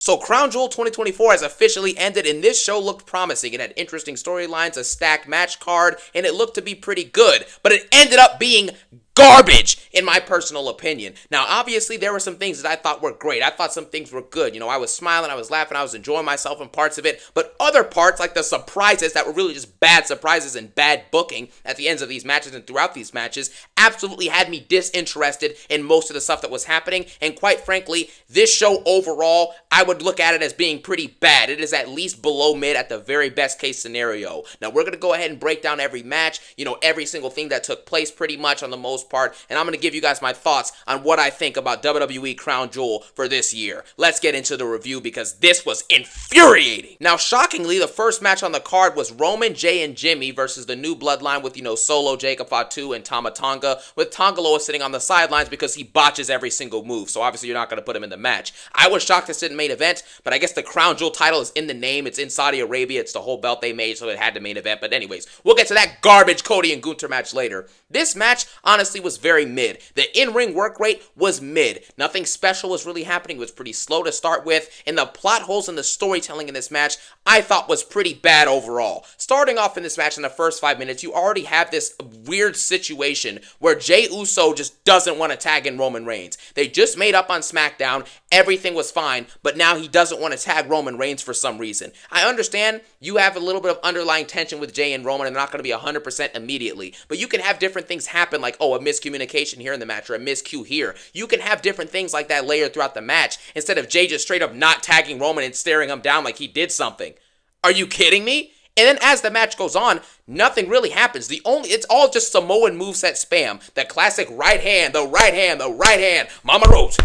So Crown Jewel 2024 has officially ended, and this show looked promising. It had interesting storylines, a stacked match card, and it looked to be pretty good. But it ended up being garbage, in my personal opinion. Now, obviously, there were some things that I thought were great. I thought some things were good. I was smiling, I was laughing, I was enjoying myself in parts of it. But other parts, like the surprises that were really just bad surprises and bad booking at the ends of these matches and throughout these matches, absolutely had me disinterested in most of the stuff that was happening. And quite frankly, this show overall, I would look at it as being pretty bad. It is at least below mid at the very best case scenario. Now, we're going to go ahead and break down every match, every single thing that took place pretty much on the most part, and I'm going to give you guys my thoughts on what I think about WWE Crown Jewel for this year. Let's get into the review because this was infuriating. Now, shockingly, the first match on the card was Roman, Jay, and Jimmy versus the new bloodline with, Solo, Jacob Fatu, and Tama Tonga, with Tonga Loa sitting on the sidelines because he botches every single move, so obviously you're not going to put him in the match. I was shocked this didn't main event, but I guess the Crown Jewel title is in the name. It's in Saudi Arabia. It's the whole belt they made, so it had to main event. But anyways, we'll get to that garbage Cody and Gunther match later. This match, honestly, was very mid. The in-ring work rate was mid. Nothing special was really happening. It was pretty slow to start with, and the plot holes in the storytelling in this match, I thought was pretty bad overall. Starting off in this match in the first 5 minutes, you already have this weird situation where Jey Uso just doesn't want to tag in Roman Reigns. They just made up on SmackDown. Everything was fine, but now he doesn't want to tag Roman Reigns for some reason. I understand you have a little bit of underlying tension with Jey and Roman, and they're not going to be 100% immediately, but you can have different things happen, like, a miscommunication here in the match or a miscue here. You can have different things like that layered throughout the match instead of Jey just straight up not tagging Roman and staring him down like he did something. Are you kidding me? And then as the match goes on, nothing really happens. It's all just Samoan moveset spam. The classic right hand, the right hand, the right hand. Mama Rose.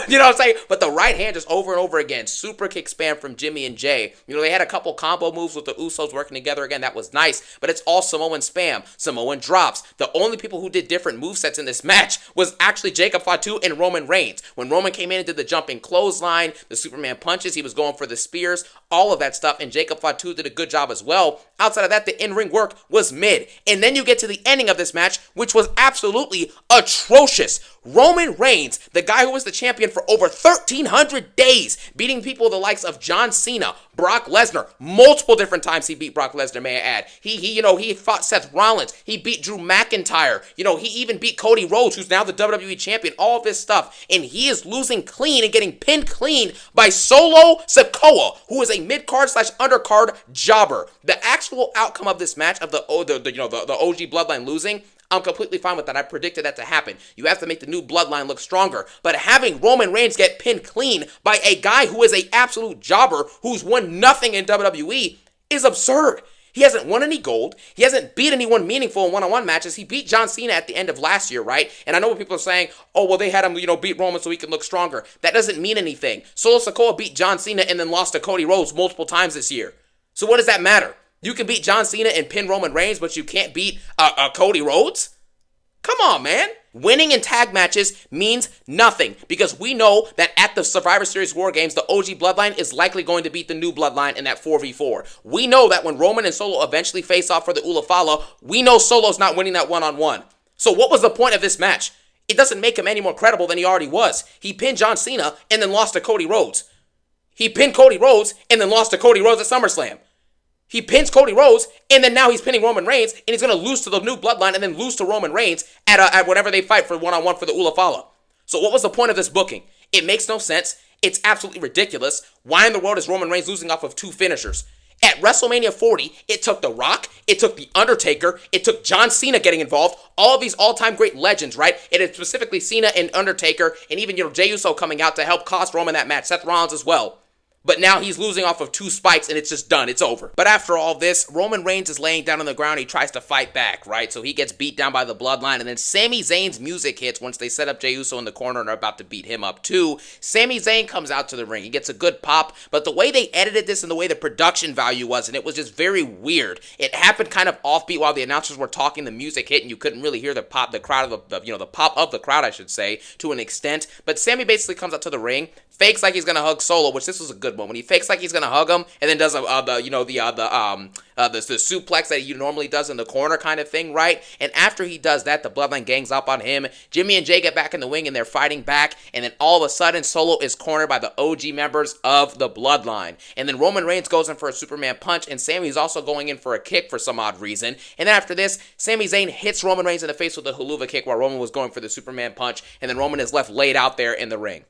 You know what I'm saying? But the right hand just over and over again. Super kick spam from Jimmy and Jay. They had a couple combo moves with the Usos working together again. That was nice. But it's all Samoan spam. Samoan drops. The only people who did different movesets in this match was actually Jacob Fatu and Roman Reigns. When Roman came in and did the jumping clothesline, the Superman punches, he was going for the spears, all of that stuff. And Jacob Fatu did a good job as well. Outside of that, the in-ring work was mid. And then you get to the ending of this match, which was absolutely atrocious. Roman Reigns, the guy who was the champion for over 1,300 days, beating people the likes of John Cena, Brock Lesnar, multiple different times he beat Brock Lesnar, may I add. He fought Seth Rollins. He beat Drew McIntyre. He even beat Cody Rhodes, who's now the WWE champion, all of this stuff. And he is losing clean and getting pinned clean by Solo Sikoa, who is a mid-card/undercard jobber. The actual outcome of this match, of the OG Bloodline losing, I'm completely fine with that. I predicted that to happen. You have to make the new bloodline look stronger. But having Roman Reigns get pinned clean by a guy who is an absolute jobber who's won nothing in WWE is absurd. He hasn't won any gold. He hasn't beat anyone meaningful in one-on-one matches. He beat John Cena at the end of last year, right? And I know what people are saying, they had him, beat Roman so he can look stronger. That doesn't mean anything. Solo Sikoa beat John Cena and then lost to Cody Rhodes multiple times this year. So what does that matter? You can beat John Cena and pin Roman Reigns, but you can't beat Cody Rhodes? Come on, man. Winning in tag matches means nothing because we know that at the Survivor Series War Games, the OG Bloodline is likely going to beat the new Bloodline in that 4v4. We know that when Roman and Solo eventually face off for the Ulafala, we know Solo's not winning that one-on-one. So what was the point of this match? It doesn't make him any more credible than he already was. He pinned John Cena and then lost to Cody Rhodes. He pinned Cody Rhodes and then lost to Cody Rhodes at SummerSlam. He pins Cody Rhodes, and then now he's pinning Roman Reigns, and he's going to lose to the new bloodline and then lose to Roman Reigns at whenever they fight for one-on-one for the Ulafala. So what was the point of this booking? It makes no sense. It's absolutely ridiculous. Why in the world is Roman Reigns losing off of two finishers? At WrestleMania 40, it took The Rock, it took The Undertaker, it took John Cena getting involved, all of these all-time great legends, right? It is specifically Cena and Undertaker, and even, Jey Uso coming out to help cost Roman that match, Seth Rollins as well. But now he's losing off of two spikes and it's just done. It's over. But after all this, Roman Reigns is laying down on the ground. He tries to fight back, right? So he gets beat down by the bloodline. And then Sami Zayn's music hits once they set up Jey Uso in the corner and are about to beat him up too. Sami Zayn comes out to the ring. He gets a good pop. But the way they edited this and the way the production value was, and it was just very weird. It happened kind of offbeat while the announcers were talking. The music hit and you couldn't really hear the pop, the crowd of the pop of the crowd, I should say, to an extent. But Sami basically comes out to the ring, fakes like he's going to hug Solo, which this was a good good one when he fakes like he's gonna hug him and then does the suplex that he normally does in the corner kind of thing, right? And after he does that, the Bloodline gangs up on him. Jimmy and Jay get back in the wing and they're fighting back, and then all of a sudden Solo is cornered by the OG members of the Bloodline. And then Roman Reigns goes in for a Superman punch, and Sami's also going in for a kick for some odd reason. And then after this, Sami Zayn hits Roman Reigns in the face with a haluva kick while Roman was going for the Superman punch, and then Roman is left laid out there in the ring.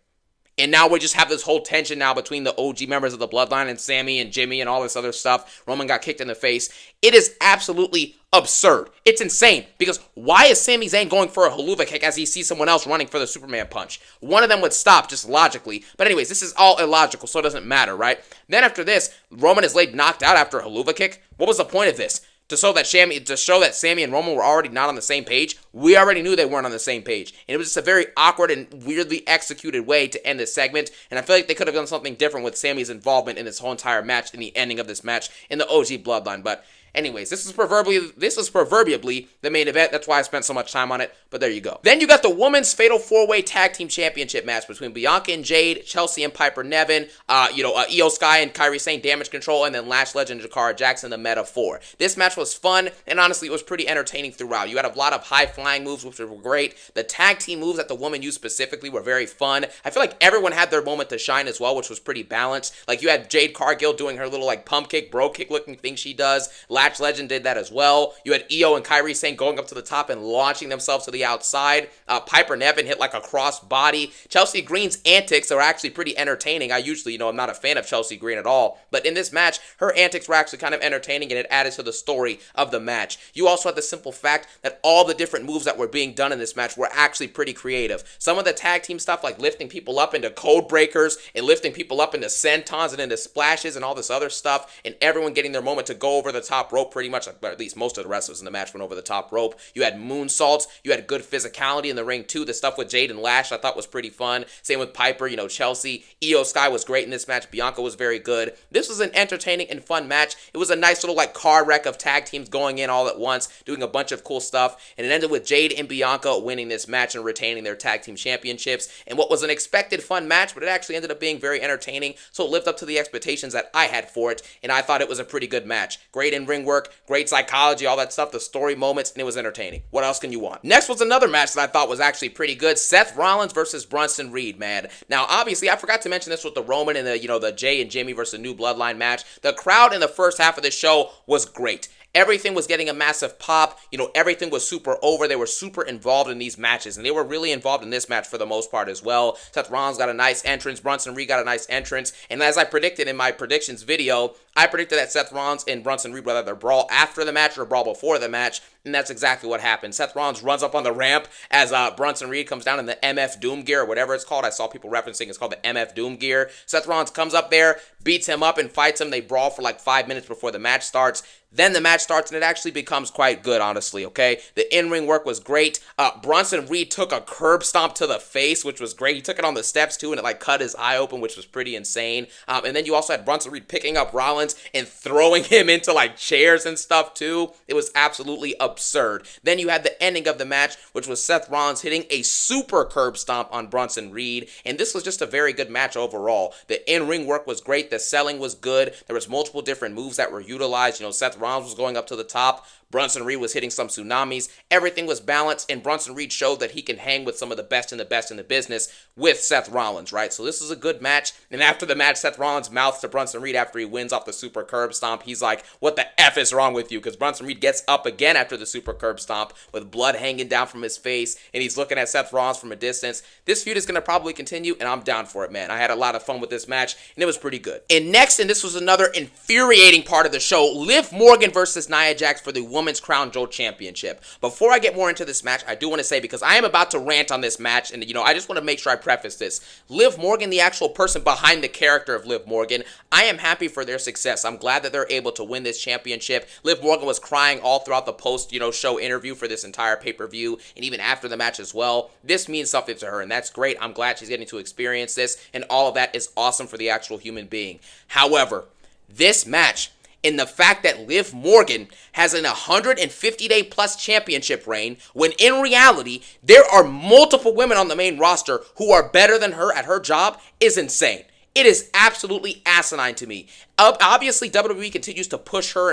And now we just have this whole tension now between the OG members of the Bloodline and Sami and Jimmy and all this other stuff. Roman got kicked in the face. It is absolutely absurd. It's insane, because why is Sami Zayn going for a haluva kick as he sees someone else running for the Superman punch? One of them would stop just logically. But anyways, this is all illogical, so it doesn't matter, right? Then after this, Roman is laid knocked out after a haluva kick. What was the point of this? To show that Sami and Roman were already not on the same page? We already knew they weren't on the same page. And it was just a very awkward and weirdly executed way to end this segment. And I feel like they could have done something different with Sami's involvement in this whole entire match, in the ending of this match, in the OG Bloodline. But anyways, this is proverbially the main event. That's why I spent so much time on it, but there you go. Then you got the Women's Fatal 4-Way Tag Team Championship match between Bianca and Jade, Chelsea and Piper Niven, Io Sky and Kairi Sane, Damage Control, and then Lash Legend Jakara Jackson, the Meta 4. This match was fun, and honestly, it was pretty entertaining throughout. You had a lot of high-flying moves, which were great. The tag team moves that the women used specifically were very fun. I feel like everyone had their moment to shine as well, which was pretty balanced. Like, you had Jade Cargill doing her little, pump kick, bro kick looking thing she does. Latch Legend did that as well. You had Io and Kairi Sane going up to the top and launching themselves to the outside. Piper Niven hit like a cross body. Chelsea Green's antics are actually pretty entertaining. I usually, I'm not a fan of Chelsea Green at all, but in this match, her antics were actually kind of entertaining, and it added to the story of the match. You also had the simple fact that all the different moves that were being done in this match were actually pretty creative. Some of the tag team stuff, like lifting people up into code breakers and lifting people up into sentons and into splashes and all this other stuff, and everyone getting their moment to go over the top rope pretty much, or at least most of the wrestlers in the match went over the top rope. You had moonsaults. You had good physicality in the ring too. The stuff with Jade and Lash I thought was pretty fun. Same with Piper, Chelsea. Io Sky was great in this match. Bianca was very good. This was an entertaining and fun match. It was a nice little car wreck of tag teams going in all at once, doing a bunch of cool stuff, and it ended with Jade and Bianca winning this match and retaining their tag team championships. And what was an expected fun match, but it actually ended up being very entertaining, so it lived up to the expectations that I had for it, and I thought it was a pretty good match. Great in-ring work, great psychology, all that stuff, the story moments, and it was entertaining. What else can you want? Next was another match that I thought was actually pretty good. Seth Rollins versus Bronson Reed, man. Now, obviously, I forgot to mention this with the Roman and the Jay and Jimmy versus New Bloodline match. The crowd in the first half of the show was great. Everything was getting a massive pop. Everything was super over. They were super involved in these matches, and they were really involved in this match for the most part as well. Seth Rollins got a nice entrance. Bronson Reed got a nice entrance. And as I predicted in my predictions video, I predicted that Seth Rollins and Bronson Reed would either brawl after the match or brawl before the match, and that's exactly what happened. Seth Rollins runs up on the ramp as Bronson Reed comes down in the MF Doom gear or whatever it's called. I saw people referencing it's called the MF Doom gear. Seth Rollins comes up there, beats him up, and fights him. They brawl for 5 minutes before the match starts. Then the match starts, and it actually becomes quite good, honestly, okay? The in-ring work was great. Bronson Reed took a curb stomp to the face, which was great. He took it on the steps, too, and it, cut his eye open, which was pretty insane. And then you also had Bronson Reed picking up Rollins and throwing him into, chairs and stuff, too. It was absolutely absurd. Then you had the ending of the match, which was Seth Rollins hitting a super curb stomp on Bronson Reed, and this was just a very good match overall. The in-ring work was great. The selling was good. There was multiple different moves that were utilized. Seth Rollins was going up to the top. Bronson Reed was hitting some tsunamis. Everything was balanced, and Bronson Reed showed that he can hang with some of the best in the business with Seth Rollins, right? So this is a good match. And after the match, Seth Rollins mouths to Bronson Reed after he wins off the super curb stomp. He's like, "What the F is wrong with you?" Because Bronson Reed gets up again after the super curb stomp with blood hanging down from his face, and he's looking at Seth Rollins from a distance. This feud is going to probably continue, and I'm down for it, man. I had a lot of fun with this match, and it was pretty good. And next, and this was another infuriating part of the show, Liv Morgan versus Nia Jax for the Women's Crown Jewel Championship. Before I get more into this match, I do want to say, because I am about to rant on this match, and I just want to make sure I preface this. Liv Morgan, the actual person behind the character of Liv Morgan, I am happy for their success. I'm glad that they're able to win this championship. Liv Morgan was crying all throughout the post, show interview for this entire pay-per-view, and even after the match as well. This means something to her, and that's great. I'm glad she's getting to experience this, and all of that is awesome for the actual human being. However, this match, in the fact that Liv Morgan has an 150-day plus championship reign, when in reality, there are multiple women on the main roster who are better than her at her job, is insane. It is absolutely asinine to me. Obviously, WWE continues to push her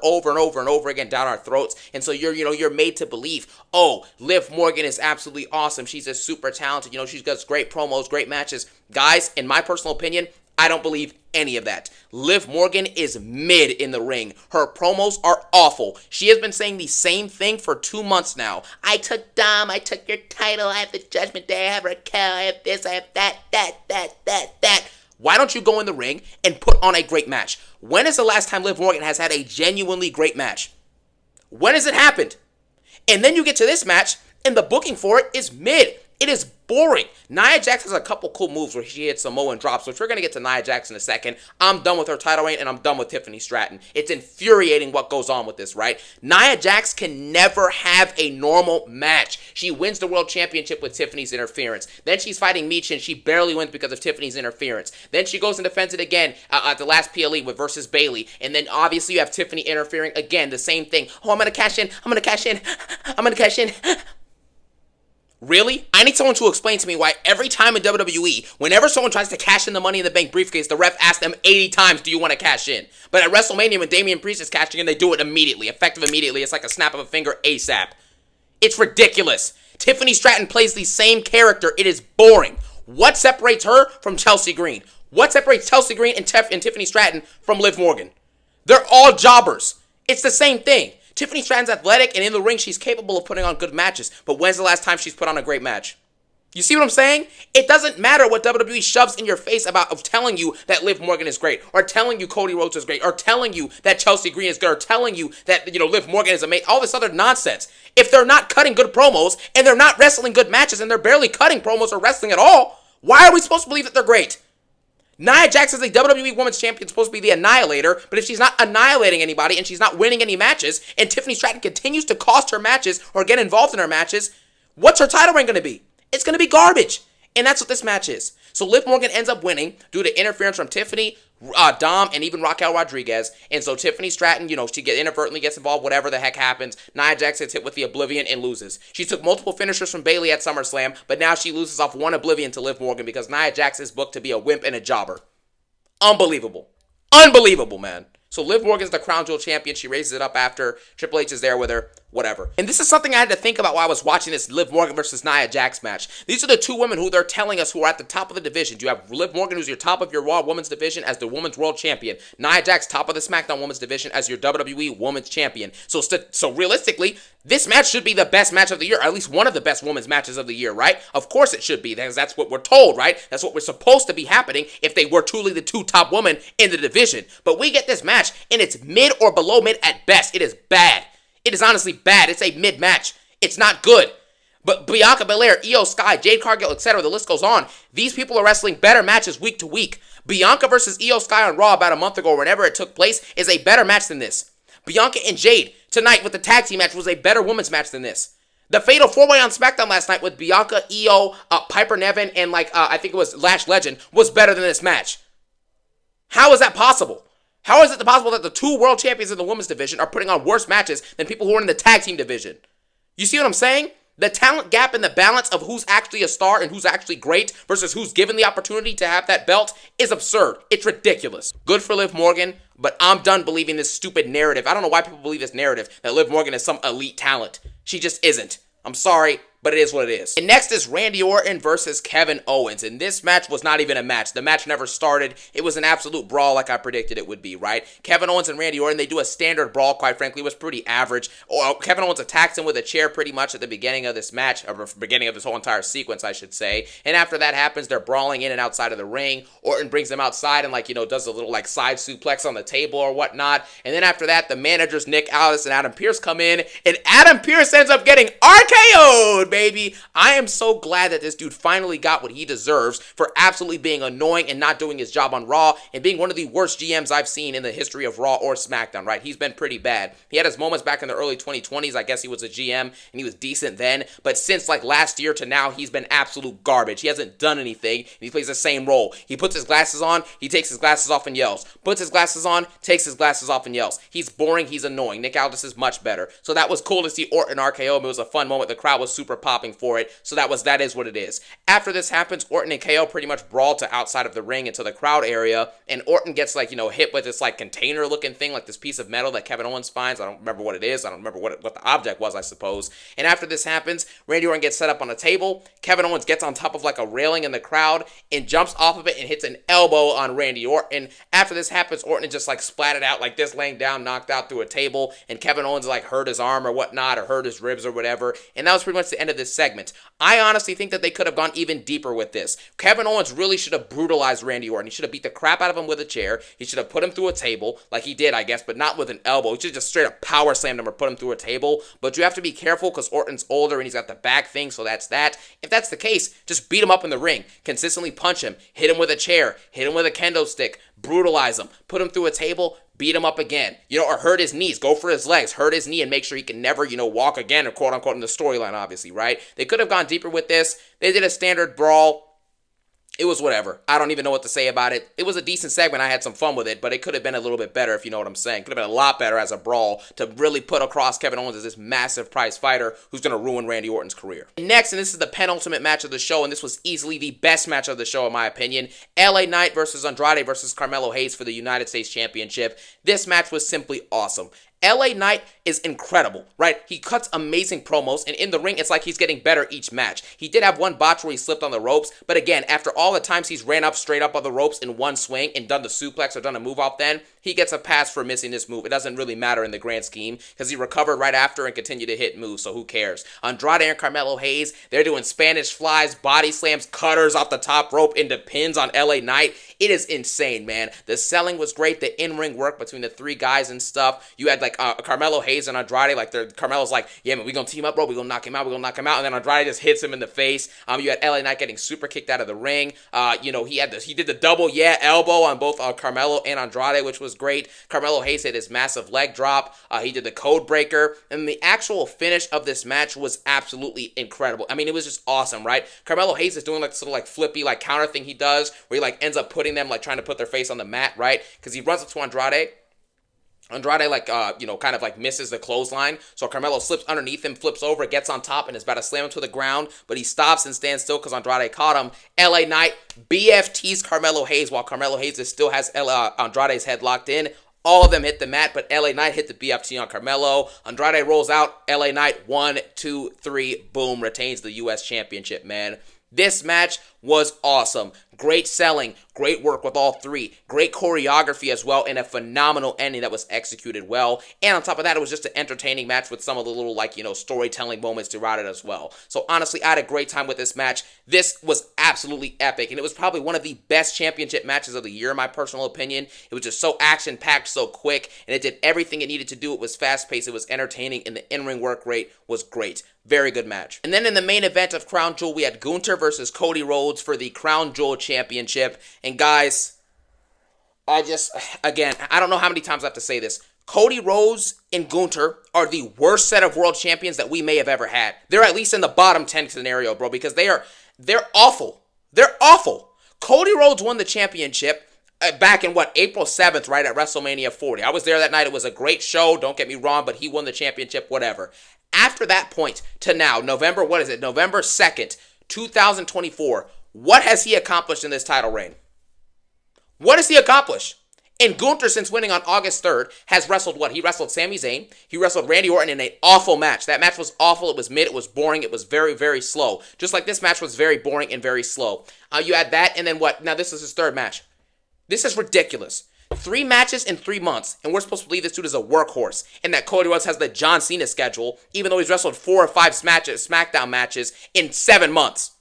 over and over and over again down our throats, and so you're made to believe, oh, Liv Morgan is absolutely awesome. She's a super talented. She does great promos, great matches. Guys, in my personal opinion, I don't believe any of that. Liv Morgan is mid in the ring. Her promos are awful. She has been saying the same thing for 2 months now. I took Dom, I took your title, I have the Judgment Day, I have Raquel, I have this, I have that. Why don't you go in the ring and put on a great match? When is the last time Liv Morgan has had a genuinely great match? When has it happened? And then you get to this match, and the booking for it is mid. It is boring. Nia Jax has a couple cool moves where she hits Samoan drops, which we're going to get to Nia Jax in a second. I'm done with her title reign, and I'm done with Tiffany Stratton. It's infuriating what goes on with this, right? Nia Jax can never have a normal match. She wins the World Championship with Tiffany's interference. Then she's fighting Miesha, and she barely wins because of Tiffany's interference. Then she goes and defends it again at the last PLE with versus Bayley. And then obviously you have Tiffany interfering again, the same thing. Oh, I'm going to cash in. I'm going to cash in. I'm going to cash in. Really? I need someone to explain to me why every time in WWE, whenever someone tries to cash in the Money in the Bank briefcase, the ref asks them 80 times, do you want to cash in? But at WrestleMania, when Damian Priest is cashing in, they do it immediately. Effective immediately. It's like a snap of a finger ASAP. It's ridiculous. Tiffany Stratton plays the same character. It is boring. What separates her from Chelsea Green? What separates Chelsea Green and Tiffany Stratton from Liv Morgan? They're all jobbers. It's the same thing. Tiffany Stratton's athletic, and in the ring, she's capable of putting on good matches. But when's the last time she's put on a great match? You see what I'm saying? It doesn't matter what WWE shoves in your face of telling you that Liv Morgan is great, or telling you Cody Rhodes is great, or telling you that Chelsea Green is good, or telling you that, Liv Morgan is amazing. All this other nonsense. If they're not cutting good promos, and they're not wrestling good matches, and they're barely cutting promos or wrestling at all, why are we supposed to believe that they're great? Nia Jax is a WWE Women's Champion, supposed to be the annihilator, but if she's not annihilating anybody and she's not winning any matches, and Tiffany Stratton continues to cost her matches or get involved in her matches, what's her title reign going to be? It's going to be garbage. And that's what this match is. So Liv Morgan ends up winning due to interference from Tiffany, Dom, and even Raquel Rodriguez. And so Tiffany Stratton, she inadvertently gets involved, whatever the heck happens. Nia Jax gets hit with the Oblivion and loses. She took multiple finishers from Bayley at SummerSlam, but now she loses off one Oblivion to Liv Morgan because Nia Jax is booked to be a wimp and a jobber. Unbelievable. Unbelievable, man. So Liv Morgan's the Crown Jewel champion. She raises it up after Triple H is there with her. Whatever. And this is something I had to think about while I was watching this Liv Morgan versus Nia Jax match. These are the two women who they're telling us who are at the top of the division. You have Liv Morgan, who's your top of your Raw Women's Division as the Women's World Champion. Nia Jax, top of the SmackDown Women's Division as your WWE Women's Champion. So realistically, this match should be the best match of the year, or at least one of the best women's matches of the year, right? Of course it should be, because that's what we're told, right? That's what we're supposed to be happening if they were truly the two top women in the division. But we get this match, and it's mid or below mid at best. It is bad. It is honestly bad. It's a mid-match. It's not good. But Bianca Belair, Io Sky, Jade Cargill, etc., the list goes on. These people are wrestling better matches week to week. Bianca versus Io Sky on Raw about a month ago, or whenever it took place, is a better match than this. Bianca and Jade tonight with the tag team match was a better women's match than this. The Fatal 4-Way on SmackDown last night with Bianca, Io, Piper Niven, and I think it was Lash Legend was better than this match. How is that possible? How is it possible that the two world champions in the women's division are putting on worse matches than people who are in the tag team division? You see what I'm saying? The talent gap and the balance of who's actually a star and who's actually great versus who's given the opportunity to have that belt is absurd. It's ridiculous. Good for Liv Morgan, but I'm done believing this stupid narrative. I don't know why people believe this narrative that Liv Morgan is some elite talent. She just isn't. I'm sorry, but it is what it is. And next is Randy Orton versus Kevin Owens. And this match was not even a match. The match never started. It was an absolute brawl like I predicted it would be, right? Kevin Owens and Randy Orton, they do a standard brawl, quite frankly. It was pretty average. Kevin Owens attacks him with a chair pretty much at the beginning of this match, or beginning of this whole entire sequence, I should say. And after that happens, they're brawling in and outside of the ring. Orton brings them outside and, does a little, side suplex on the table or whatnot. And then after that, the managers, Nick Aldis and Adam Pearce, come in. And Adam Pearce ends up getting RKO'd, baby. I am so glad that this dude finally got what he deserves for absolutely being annoying and not doing his job on Raw and being one of the worst GMs I've seen in the history of Raw or SmackDown, right? He's been pretty bad. He had his moments back in the early 2020s. I guess he was a GM and he was decent then. But since last year to now, he's been absolute garbage. He hasn't done anything. And he plays the same role. He puts his glasses on, he takes his glasses off and yells. Puts his glasses on, takes his glasses off and yells. He's boring. He's annoying. Nick Aldis is much better. So that was cool to see Orton RKO him. It was a fun moment. The crowd was super popping for it, so that is what it is. After this happens, Orton and KO pretty much brawl to outside of the ring into the crowd area, and Orton gets like, hit with this like container looking thing, like this piece of metal that Kevin Owens finds. I don't remember what it is. I don't remember what the object was, I suppose. And after this happens, Randy Orton gets set up on a table. Kevin Owens gets on top of like a railing in the crowd and jumps off of it and hits an elbow on Randy Orton. After this happens, Orton is just like splatted out like this, laying down, knocked out through a table, and Kevin Owens like hurt his arm or whatnot, or hurt his ribs or whatever. And that was pretty much the end of this segment. I honestly think that they could have gone even deeper with this. Kevin Owens really should have brutalized Randy Orton. He should have beat the crap out of him with a chair. He should have put him through a table, like he did, I guess, but not with an elbow. He should have just straight up power slammed him or put him through a table. But you have to be careful because Orton's older and he's got the back thing, so that's that. If that's the case, just beat him up in the ring. Consistently punch him. Hit him with a chair. Hit him with a kendo stick. Brutalize him. Put him through a table. Beat him up again, or hurt his knees, go for his legs, hurt his knee and make sure he can never, walk again, or quote unquote in the storyline, obviously, right? They could have gone deeper with this. They did a standard brawl. It was whatever. I don't even know what to say about it. It was a decent segment. I had some fun with it, but it could have been a little bit better, if you know what I'm saying. Could have been a lot better as a brawl to really put across Kevin Owens as this massive prize fighter who's going to ruin Randy Orton's career. Next, and this is the penultimate match of the show, and this was easily the best match of the show in my opinion, LA Knight versus Andrade versus Carmelo Hayes for the United States Championship. This match was simply awesome. LA Knight is incredible, right? He cuts amazing promos, and in the ring, it's like he's getting better each match. He did have one botch where he slipped on the ropes, but again, after all the times he's ran up straight up on the ropes in one swing and done the suplex or done a move off then, he gets a pass for missing this move. It doesn't really matter in the grand scheme because he recovered right after and continued to hit moves, so who cares? Andrade and Carmelo Hayes, they're doing Spanish flies, body slams, cutters off the top rope into pins on LA Knight. It is insane, man. The selling was great. The in-ring work between the three guys and stuff. You had like Carmelo Hayes and Andrade, like Carmelo's like, yeah, man, we gonna team up, bro. We gonna knock him out. And then Andrade just hits him in the face. You had LA Knight getting super kicked out of the ring. He did the double elbow on both Carmelo and Andrade, which was great. Carmelo Hayes hit his massive leg drop. He did the code breaker, and the actual finish of this match was absolutely incredible. I mean, it was just awesome, right? Carmelo Hayes is doing like sort of like flippy like counter thing he does, where he like ends up putting them like trying to put their face on the mat, right? Because he runs up to Andrade. Andrade, kind of like misses the clothesline. So Carmelo slips underneath him, flips over, gets on top, and is about to slam him to the ground. But he stops and stands still because Andrade caught him. LA Knight BFTs Carmelo Hayes while Carmelo Hayes still has Andrade's head locked in. All of them hit the mat, but LA Knight hit the BFT on Carmelo. Andrade rolls out. LA Knight, 1, 2, 3, boom, retains the U.S. Championship, man. This match was awesome. Great selling, great work with all three, great choreography as well, and a phenomenal ending that was executed well. And on top of that, it was just an entertaining match with some of the little, storytelling moments throughout it as well. So honestly, I had a great time with this match. This was absolutely epic, and it was probably one of the best championship matches of the year, in my personal opinion. It was just so action-packed, so quick, and it did everything it needed to do. It was fast-paced, it was entertaining, and the in-ring work rate was great. Very good match. And then in the main event of Crown Jewel, we had Gunther versus Cody Rhodes for the Crown Jewel Championship. And guys, I don't know how many times I have to say this. Cody Rhodes and Gunther are the worst set of world champions that we may have ever had. They're at least in the bottom 10 scenario, bro, because they're awful. They're awful. Cody Rhodes won the championship back in April 7th, right, at WrestleMania 40. I was there that night. It was a great show, don't get me wrong, but he won the championship, whatever. After that point to now, November 2nd, 2024, what has he accomplished in this title reign? What has he accomplished? And Gunther, since winning on August 3rd, has wrestled what? He wrestled Sami Zayn. He wrestled Randy Orton in an awful match. That match was awful. It was mid. It was boring. It was very, very slow. Just like this match was very boring and very slow. You add that, and then what? Now this is his third match. This is ridiculous. 3 matches in 3 months, and we're supposed to believe this dude is a workhorse, and that Cody Rhodes has the John Cena schedule, even though he's wrestled 4 or 5 SmackDown matches in 7 months.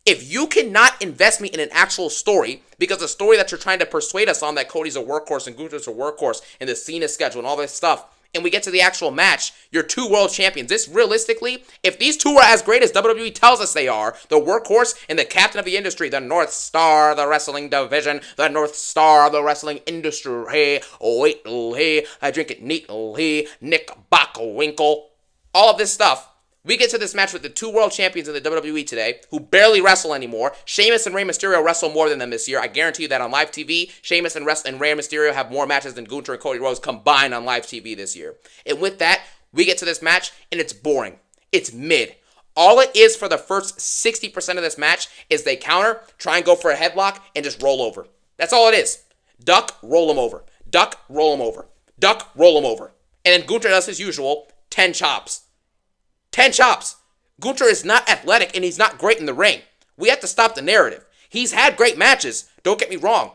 If you cannot invest me in an actual story, because the story that you're trying to persuade us on, that Cody's a workhorse and Gunther's a workhorse, and the Cena schedule and all this stuff, and we get to the actual match, you're 2 world champions. This, realistically, if these 2 are as great as WWE tells us they are, the workhorse and the captain of the industry, the North Star of the wrestling division, the North Star of the wrestling industry, hey, wait, hey, I drink it neatly, Nick Bockwinkel, all of this stuff. We get to this match with the 2 world champions in the WWE today, who barely wrestle anymore. Sheamus and Rey Mysterio wrestle more than them this year. I guarantee you that on live TV, Sheamus and Rey Mysterio have more matches than Gunther and Cody Rhodes combined on live TV this year. And with that, we get to this match, and it's boring. It's mid. All it is for the first 60% of this match is they counter, try and go for a headlock, and just roll over. That's all it is. Duck, roll him over. Duck, roll him over. Duck, roll him over. And then Gunther does his usual 10 chops. 10 chops. Gunther is not athletic and he's not great in the ring. We have to stop the narrative. He's had great matches, don't get me wrong.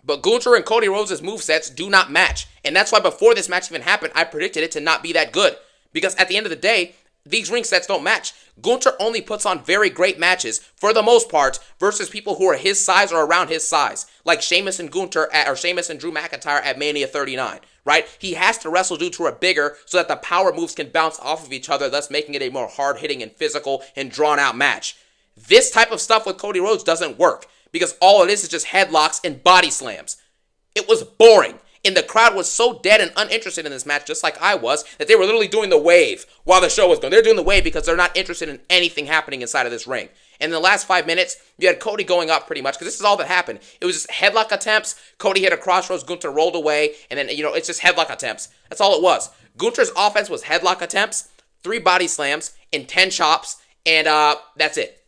But Gunther and Cody Rhodes' movesets do not match. And that's why before this match even happened, I predicted it to not be that good. Because at the end of the day, these ring sets don't match. Gunther only puts on very great matches, for the most part, versus people who are his size or around his size. Like Sheamus and Sheamus and Drew McIntyre at Mania 39, right? He has to wrestle dudes who are bigger so that the power moves can bounce off of each other, thus making it a more hard-hitting and physical and drawn-out match. This type of stuff with Cody Rhodes doesn't work, because all it is just headlocks and body slams. It was boring. And the crowd was so dead and uninterested in this match, just like I was, that they were literally doing the wave while the show was going. They're doing the wave because they're not interested in anything happening inside of this ring. And in the last 5 minutes, you had Cody going up pretty much, because this is all that happened. It was just headlock attempts. Cody hit a crossroads, Gunther rolled away, and then, it's just headlock attempts. That's all it was. Gunther's offense was headlock attempts, 3 body slams, and 10 chops, and that's it.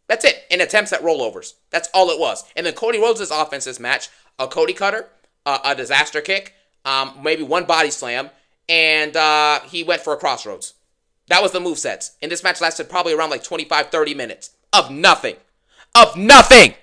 That's it. And attempts at rollovers. That's all it was. And then Cody Rhodes' offense this match, a Cody cutter, a disaster kick, maybe 1 body slam, and he went for a crossroads. That was the movesets. And this match lasted probably around like 25-30 minutes. Of nothing. Of nothing!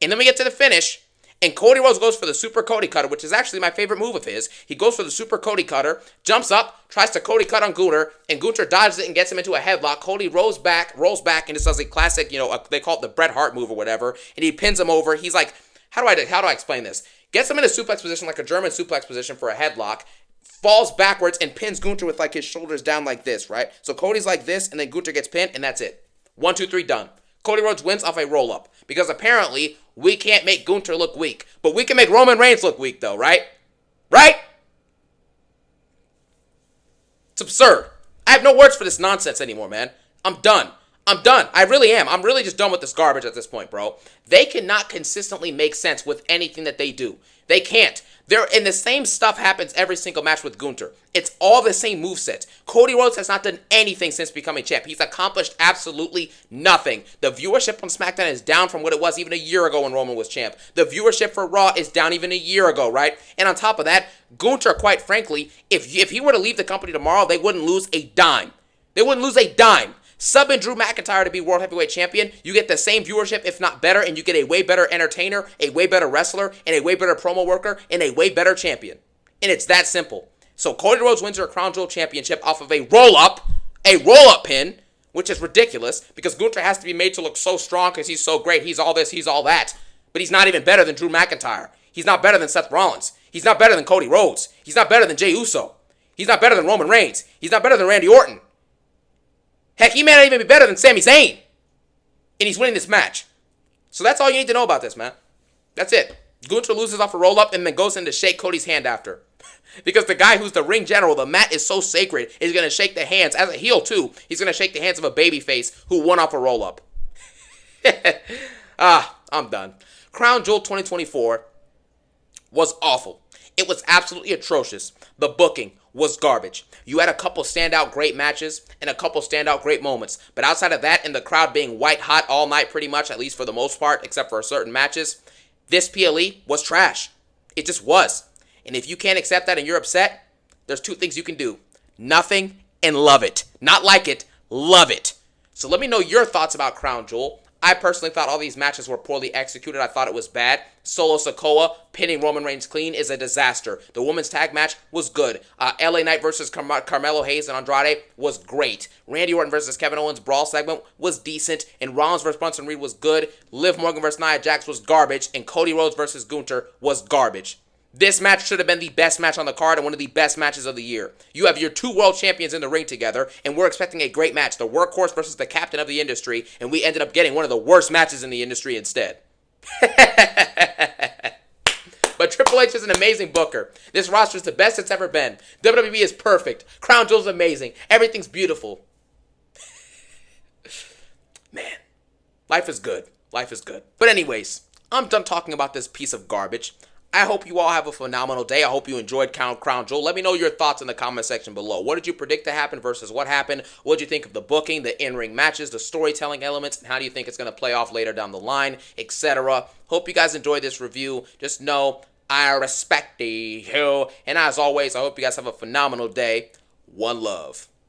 And then we get to the finish, and Cody Rhodes goes for the Super Cody Cutter, which is actually my favorite move of his. He goes for the Super Cody Cutter, jumps up, tries to Cody Cut on Gunther, and Gunther dodges it and gets him into a headlock. Cody rolls back, and just does a classic, they call it the Bret Hart move or whatever, and he pins him over. He's like, how do I explain this? Gets him in a suplex position, like a German suplex position for a headlock, falls backwards and pins Gunther with like his shoulders down like this, right? So Cody's like this, and then Gunther gets pinned, and that's it. 1, 2, 3, done. Cody Rhodes wins off a roll-up, because apparently we can't make Gunther look weak, but we can make Roman Reigns look weak though, right? Right? It's absurd. I have no words for this nonsense anymore, man. I'm done. I really am. I'm really just done with this garbage at this point, bro. They cannot consistently make sense with anything that they do. They can't. And the same stuff happens every single match with Gunther. It's all the same movesets. Cody Rhodes has not done anything since becoming champ. He's accomplished absolutely nothing. The viewership on SmackDown is down from what it was even a year ago when Roman was champ. The viewership for Raw is down even a year ago, right? And on top of that, Gunther, quite frankly, if he were to leave the company tomorrow, they wouldn't lose a dime. They wouldn't lose a dime. Subbing Drew McIntyre to be World Heavyweight Champion, you get the same viewership, if not better, and you get a way better entertainer, a way better wrestler, and a way better promo worker, and a way better champion. And it's that simple. So Cody Rhodes wins her Crown Jewel Championship off of a roll-up pin, which is ridiculous, because Gunther has to be made to look so strong because he's so great, he's all this, he's all that. But he's not even better than Drew McIntyre. He's not better than Seth Rollins. He's not better than Cody Rhodes. He's not better than Jey Uso. He's not better than Roman Reigns. He's not better than Randy Orton. Heck, he may not even be better than Sami Zayn. And he's winning this match. So that's all you need to know about this, man. That's it. Gunther loses off a roll-up and then goes in to shake Cody's hand after. Because the guy who's the ring general, the mat is so sacred, is going to shake the hands, as a heel too, he's going to shake the hands of a babyface who won off a roll-up. I'm done. Crown Jewel 2024 was awful. It was absolutely atrocious. The booking was garbage. You had a couple standout great matches and a couple standout great moments. But outside of that and the crowd being white hot all night pretty much, at least for the most part, except for certain matches, this PLE was trash. It just was. And if you can't accept that and you're upset, there's 2 things you can do. Nothing and love it. Not like it, love it. So let me know your thoughts about Crown Jewel. I personally thought all these matches were poorly executed. I thought it was bad. Solo Sikoa pinning Roman Reigns clean is a disaster. The women's tag match was good. LA Knight versus Carmelo Hayes and Andrade was great. Randy Orton versus Kevin Owens brawl segment was decent. And Rollins versus Bronson Reed was good. Liv Morgan versus Nia Jax was garbage. And Cody Rhodes versus Gunther was garbage. This match should have been the best match on the card and one of the best matches of the year. You have your 2 world champions in the ring together, and we're expecting a great match. The workhorse versus the captain of the industry, and we ended up getting one of the worst matches in the industry instead. But Triple H is an amazing booker. This roster is the best it's ever been. WWE is perfect. Crown Jewel's amazing. Everything's beautiful. Man, life is good. Life is good. But anyways, I'm done talking about this piece of garbage. I hope you all have a phenomenal day. I hope you enjoyed Crown Jewel. Let me know your thoughts in the comment section below. What did you predict to happen versus what happened? What did you think of the booking, the in-ring matches, the storytelling elements, and how do you think it's going to play off later down the line, etc. Hope you guys enjoyed this review. Just know I respect you. And as always, I hope you guys have a phenomenal day. One love.